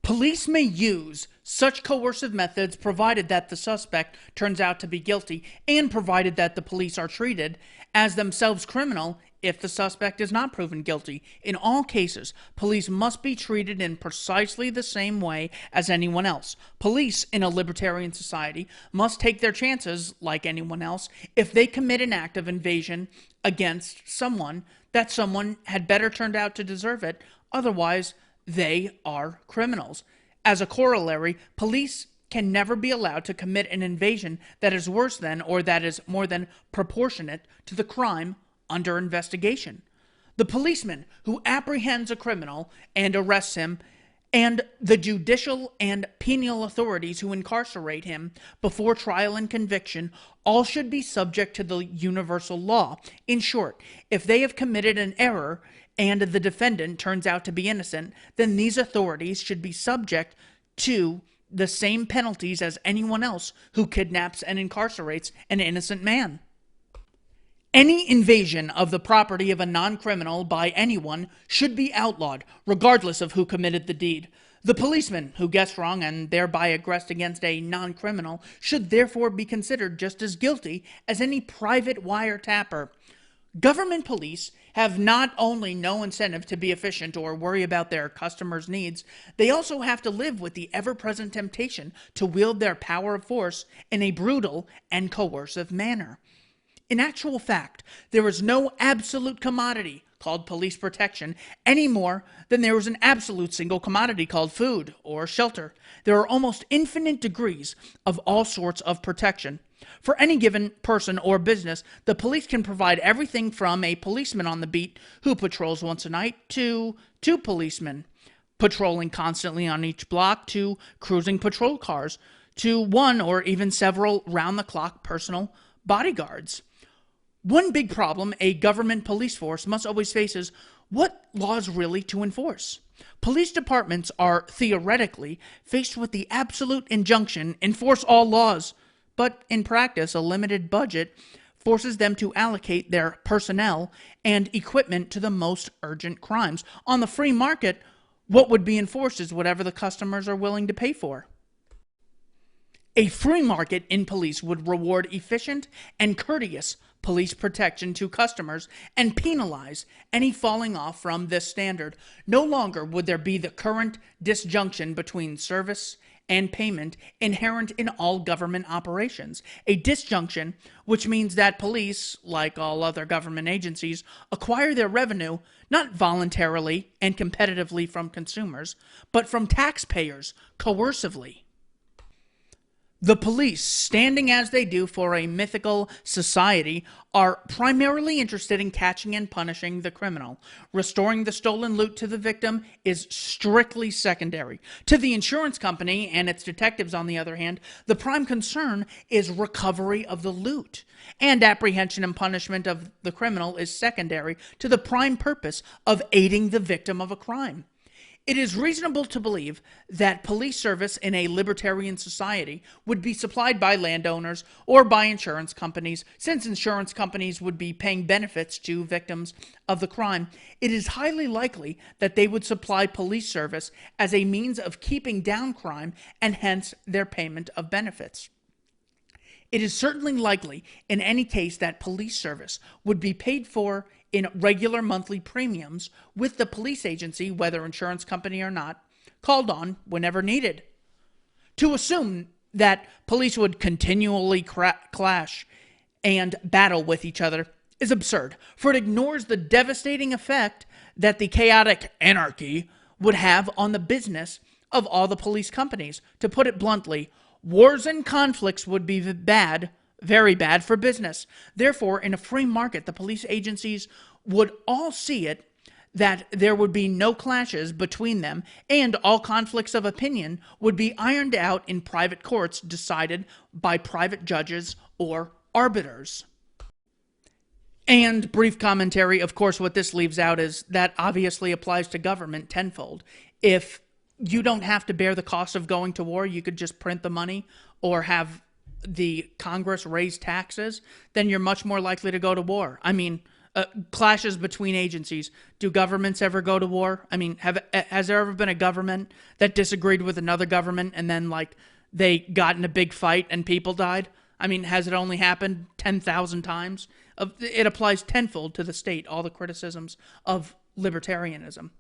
Police may use such coercive methods provided that the suspect turns out to be guilty and provided that the police are treated as themselves criminal if the suspect is not proven guilty. In all cases, police must be treated in precisely the same way as anyone else. Police in a libertarian society must take their chances like anyone else if they commit an act of invasion against someone, that someone had better turned out to deserve it. Otherwise, they are criminals. As a corollary, police can never be allowed to commit an invasion that is worse than or that is more than proportionate to the crime under investigation. The policeman who apprehends a criminal and arrests him, and the judicial and penal authorities who incarcerate him before trial and conviction, all should be subject to the universal law. In short, if they have committed an error and the defendant turns out to be innocent, then these authorities should be subject to the same penalties as anyone else who kidnaps and incarcerates an innocent man. Any invasion of the property of a non-criminal by anyone should be outlawed, regardless of who committed the deed. The policeman who guessed wrong and thereby aggressed against a non-criminal should therefore be considered just as guilty as any private wiretapper. Government police have not only no incentive to be efficient or worry about their customers' needs, they also have to live with the ever-present temptation to wield their power of force in a brutal and coercive manner. In actual fact, there is no absolute commodity called police protection any more than there is an absolute single commodity called food or shelter. There are almost infinite degrees of all sorts of protection. For any given person or business, the police can provide everything from a policeman on the beat who patrols once a night to two policemen patrolling constantly on each block to cruising patrol cars to one or even several round-the-clock personal bodyguards. One big problem a government police force must always face is what laws really to enforce. Police departments are theoretically faced with the absolute injunction, enforce all laws, but in practice, a limited budget forces them to allocate their personnel and equipment to the most urgent crimes. On the free market, what would be enforced is whatever the customers are willing to pay for. A free market in police would reward efficient and courteous police protection to customers and penalize any falling off from this standard. No longer would there be the current disjunction between service and payment inherent in all government operations. A disjunction which means that police, like all other government agencies, acquire their revenue not voluntarily and competitively from consumers, but from taxpayers coercively. The police, standing as they do for a mythical society, are primarily interested in catching and punishing the criminal. Restoring the stolen loot to the victim is strictly secondary. To the insurance company and its detectives, on the other hand, the prime concern is recovery of the loot. And apprehension and punishment of the criminal is secondary to the prime purpose of aiding the victim of a crime. It is reasonable to believe that police service in a libertarian society would be supplied by landowners or by insurance companies. Since insurance companies would be paying benefits to victims of the crime, it is highly likely that they would supply police service as a means of keeping down crime and hence their payment of benefits. It is certainly likely in any case that police service would be paid for in regular monthly premiums with the police agency, whether insurance company or not, called on whenever needed. To assume that police would continually clash and battle with each other is absurd, for it ignores the devastating effect that the chaotic anarchy would have on the business of all the police companies. To put it bluntly, wars and conflicts would be bad, very bad for business. Therefore, in a free market, the police agencies would all see it that there would be no clashes between them, and all conflicts of opinion would be ironed out in private courts decided by private judges or arbiters. And brief commentary, of course, what this leaves out is that obviously applies to government tenfold. If you don't have to bear the cost of going to war, you could just print the money or have the Congress raise taxes, then you're much more likely to go to war. I mean, Clashes between agencies. Do governments ever go to war? I mean, has there ever been a government that disagreed with another government and then, like, they got in a big fight and people died? I mean, has it only happened 10,000 times? It applies tenfold to the state, all the criticisms of libertarianism.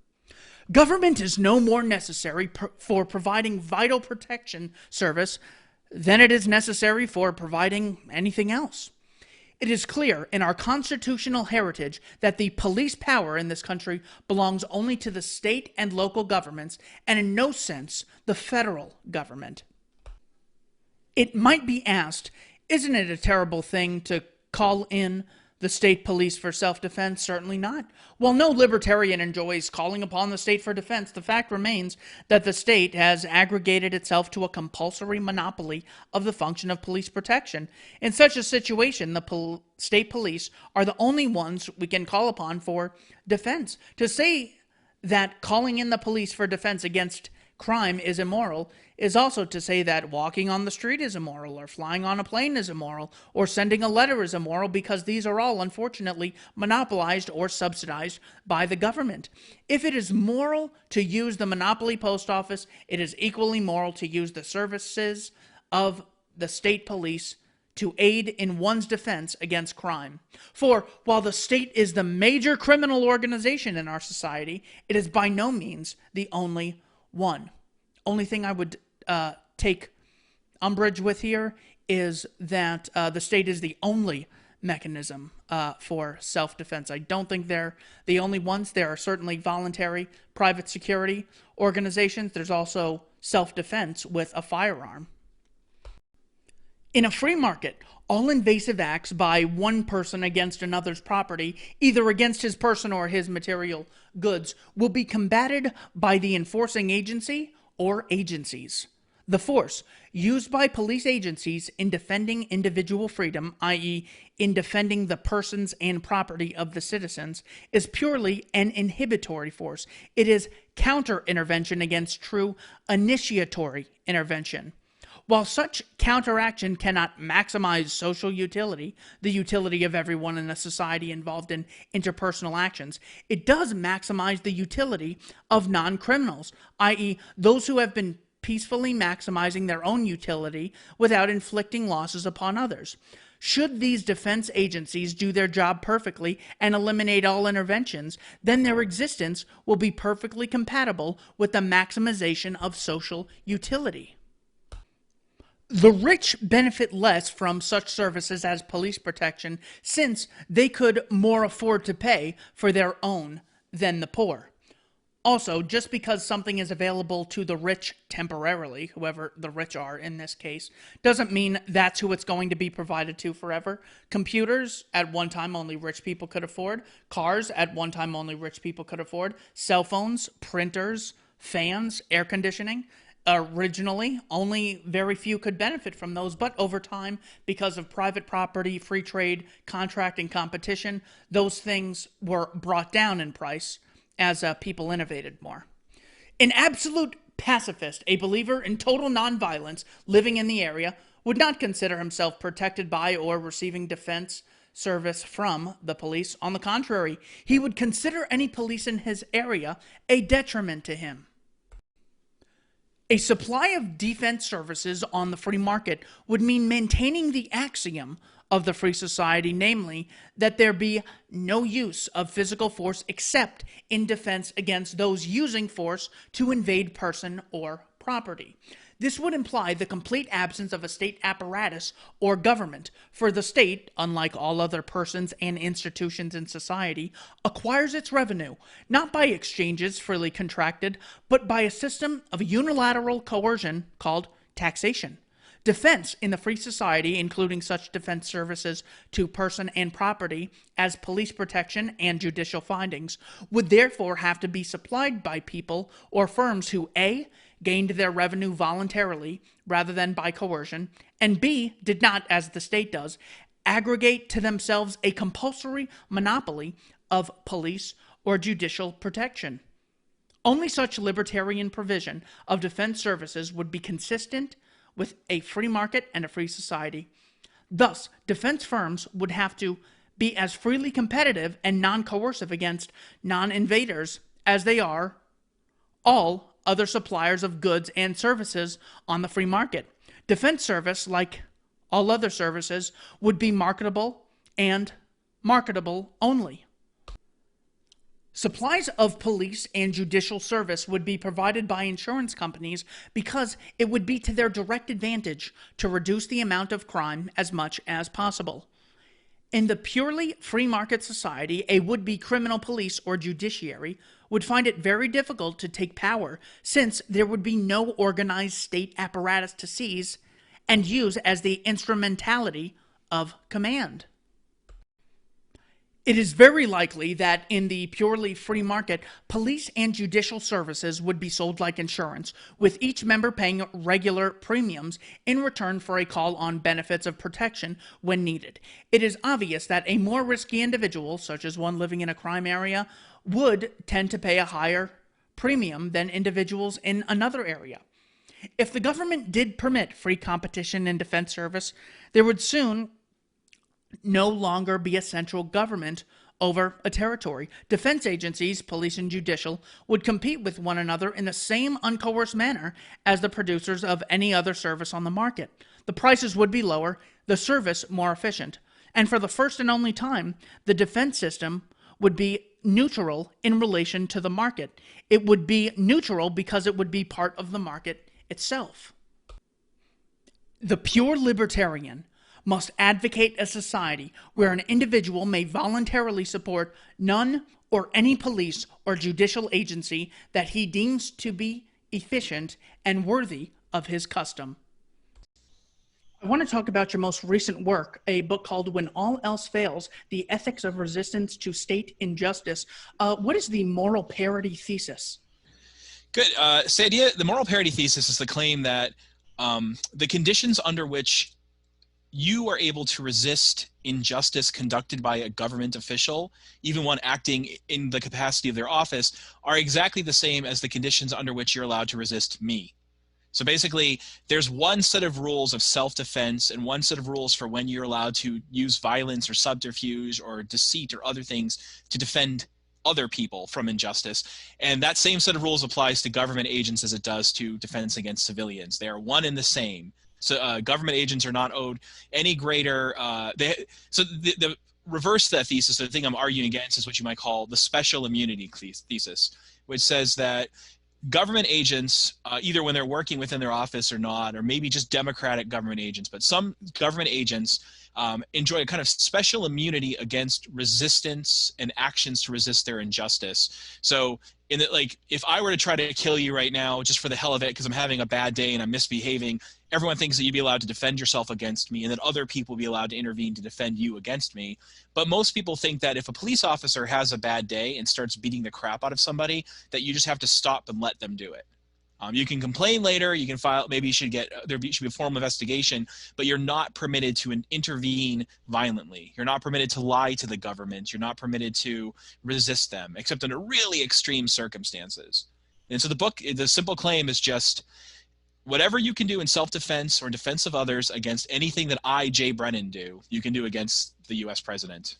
Government is no more necessary for providing vital protection service than it is necessary for providing anything else. It is clear in our constitutional heritage that the police power in this country belongs only to the state and local governments, and in no sense the federal government. It might be asked, isn't it a terrible thing to call in the state police for self-defense? Certainly not. While no libertarian enjoys calling upon the state for defense, the fact remains that the state has aggregated itself to a compulsory monopoly of the function of police protection. In such a situation, the state police are the only ones we can call upon for defense. To say that calling in the police for defense against crime is immoral is also to say that walking on the street is immoral, or flying on a plane is immoral, or sending a letter is immoral, because these are all, unfortunately, monopolized or subsidized by the government. If it is moral to use the monopoly post office, it is equally moral to use the services of the state police to aid in one's defense against crime. For while the state is the major criminal organization in our society, it is by no means the only one. Only thing I would take umbrage with here is that the state is the only mechanism for self-defense. I don't think they're the only ones. There are certainly voluntary private security organizations. There's also self-defense with a firearm. In a free market, all invasive acts by one person against another's property, either against his person or his material goods, will be combated by the enforcing agency or agencies. The force used by police agencies in defending individual freedom, i.e., in defending the persons and property of the citizens, is purely an inhibitory force. It is counter-intervention against true initiatory intervention. While such counteraction cannot maximize social utility, the utility of everyone in a society involved in interpersonal actions, it does maximize the utility of non-criminals, i.e., those who have been peacefully maximizing their own utility without inflicting losses upon others. Should these defense agencies do their job perfectly and eliminate all interventions, then their existence will be perfectly compatible with the maximization of social utility. The rich benefit less from such services as police protection, since they could more afford to pay for their own than the poor. Also, just because something is available to the rich temporarily, whoever the rich are in this case, doesn't mean that's who it's going to be provided to forever. Computers, at one time only rich people could afford. Cars, at one time only rich people could afford. Cell phones, printers, fans, air conditioning. Originally, only very few could benefit from those, but over time, because of private property, free trade, contract, and competition, those things were brought down in price as people innovated more. An absolute pacifist, a believer in total nonviolence, living in the area, would not consider himself protected by or receiving defense service from the police. On the contrary, he would consider any police in his area a detriment to him. A supply of defense services on the free market would mean maintaining the axiom of the free society, namely, that there be no use of physical force except in defense against those using force to invade person or property. This would imply the complete absence of a state apparatus or government, for the state, unlike all other persons and institutions in society, acquires its revenue not by exchanges freely contracted, but by a system of unilateral coercion called taxation. Defense in the free society, including such defense services to person and property as police protection and judicial findings, would therefore have to be supplied by people or firms who A, gained their revenue voluntarily rather than by coercion, and B, did not, as the state does, aggregate to themselves a compulsory monopoly of police or judicial protection. Only such libertarian provision of defense services would be consistent with a free market and a free society. Thus, defense firms would have to be as freely competitive and non-coercive against non-invaders as they are all other suppliers of goods and services on the free market. Defense service, like all other services, would be marketable and marketable only. Supplies of police and judicial service would be provided by insurance companies because it would be to their direct advantage to reduce the amount of crime as much as possible. In the purely free market society, a would-be criminal police or judiciary would find it very difficult to take power since there would be no organized state apparatus to seize and use as the instrumentality of command. It is very likely that in the purely free market, police and judicial services would be sold like insurance, with each member paying regular premiums in return for a call on benefits of protection when needed. It is obvious that a more risky individual, such as one living in a crime area, would tend to pay a higher premium than individuals in another area. If the government did permit free competition in defense service, there would soon no longer be a central government over a territory. Defense agencies, police and judicial, would compete with one another in the same uncoerced manner as the producers of any other service on the market. The prices would be lower, the service more efficient, and for the first and only time, the defense system would be neutral in relation to the market. It would be neutral because it would be part of the market itself. The pure libertarian must advocate a society where an individual may voluntarily support none or any police or judicial agency that he deems to be efficient and worthy of his custom. I want to talk about your most recent work, a book called When All Else Fails, The Ethics of Resistance to State Injustice. What is the moral parity thesis? Good. So the moral parity thesis is the claim that the conditions under which you are able to resist injustice conducted by a government official, even one acting in the capacity of their office, are exactly the same as the conditions under which you're allowed to resist me. So basically, there's one set of rules of self-defense and one set of rules for when you're allowed to use violence or subterfuge or deceit or other things to defend other people from injustice. And that same set of rules applies to government agents as it does to defense against civilians. They are one and the same. So government agents are not owed any greater so the reverse to that thesis, the thing I'm arguing against, is what you might call the special immunity thesis, which says that government agents, either when they're working within their office or not, or maybe just democratic government agents, but some government agents enjoy a kind of special immunity against resistance and actions to resist their injustice. So in that, like, if I were to try to kill you right now just for the hell of it because I'm having a bad day and I'm misbehaving, everyone thinks that you'd be allowed to defend yourself against me and that other people would be allowed to intervene to defend you against me. But most people think that if a police officer has a bad day and starts beating the crap out of somebody, that you just have to stop and let them do it. You can complain later, you can file, maybe you should get, there should be a formal investigation, but you're not permitted to intervene violently. You're not permitted to lie to the government. You're not permitted to resist them, except under really extreme circumstances. And so the book, the simple claim is just, whatever you can do in self-defense or defense of others against anything that I, Jay Brennan, do, you can do against the U.S. president.